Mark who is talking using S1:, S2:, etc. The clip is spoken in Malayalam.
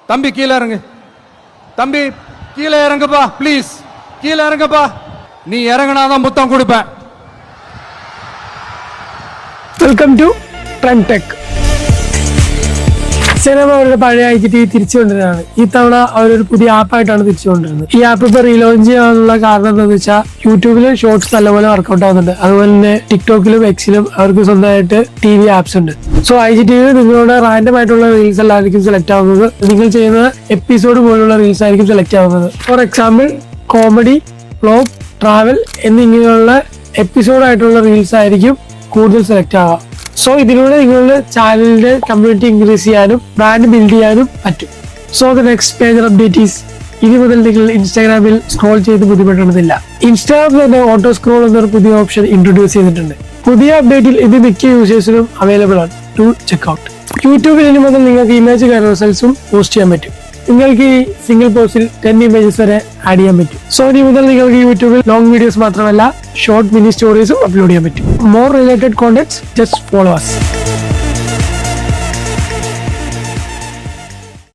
S1: தம்பி கீழே இறங்கு. தம்பி கீழே இறங்குப்பா ப்ளீஸ். கீழே இறங்குப்பா. நீ இறங்கினாதான் முத்தம் கொடுப்பேன்.
S2: Welcome to Trend Tech. Cinema അവരുടെ പഴയ IGTV തിരിച്ചുകൊണ്ടിരുന്നതാണ്. ഈ തവണ അവരൊരു പുതിയ ആപ്പായിട്ടാണ് തിരിച്ചുകൊണ്ടിരുന്നത്. ഈ ആപ്പ് ഇപ്പൊ റീലോഞ്ച് ചെയ്യാനുള്ള കാരണം എന്താണെന്ന് വെച്ചാൽ യൂട്യൂബില് ഷോർട്സ് നല്ലപോലെ വർക്കൗട്ട് ആവുന്നുണ്ട്. അതുപോലെ തന്നെ ടിക്ടോക്കിലും എക്സിലും അവർക്ക് സ്വന്തമായിട്ട് TV ആപ്സ് ഉണ്ട്. സോ IGTV നിങ്ങളുടെ റാൻഡം ആയിട്ടുള്ള റീൽസ് എല്ലായിരിക്കും സെലക്ട് ആവുന്നത്. നിങ്ങൾ ചെയ്യുന്ന എപ്പിസോഡ് പോലുള്ള റീൽസ് ആയിരിക്കും സെലക്ട് ആവുന്നത്. For example comedy, vlog, travel എന്നിങ്ങനെയുള്ള എപ്പിസോഡായിട്ടുള്ള റീൽസ് ആയിരിക്കും കൂടുതൽ സെലക്ട് ആവാം. സോ ഇതിലൂടെ നിങ്ങളുടെ ചാനലിന്റെ കമ്മ്യൂണിറ്റി ഇൻക്രീസ് ചെയ്യാനും ബ്രാൻഡ് ബിൽഡ് ചെയ്യാനും പറ്റും. So the next pager update is, ഇനി മുതൽ നിങ്ങൾ ഇൻസ്റ്റാഗ്രാമിൽ സ്ക്രോൾ ചെയ്ത് ബുദ്ധിമുട്ടണമെന്നില്ല. ഇൻസ്റ്റാഗ്രാമിൽ തന്നെ ഓട്ടോ സ്ക്രോൾ എന്നൊരു പുതിയ ഓപ്ഷൻ ഇൻട്രൊഡ്യൂസ് ചെയ്തിട്ടുണ്ട്. പുതിയ അപ്ഡേറ്റിൽ ഇത് മിക്ക യൂസേഴ്സിനും അവൈലബിൾ ആണ് ടു ചെക്ക് ഔട്ട്. യൂട്യൂബിൽ ഇനി മുതൽ നിങ്ങൾക്ക് ഇമേജ് കാരോസൽസും പോസ്റ്റ് ചെയ്യാൻ പറ്റും. നിങ്ങൾക്ക് ഈ സിംഗിൾ പോസ്റ്റിൽ 10 ഇമേജസ് വരെ ആഡ് ചെയ്യാൻ പറ്റും. സോ ഇനി മുതൽ നിങ്ങൾക്ക് യൂട്യൂബിൽ ലോങ് വീഡിയോസ് മാത്രമല്ല ഷോർട്ട് മിനി സ്റ്റോറീസും അപ്ലോഡ് ചെയ്യാൻ പറ്റും. More related contents just follow us.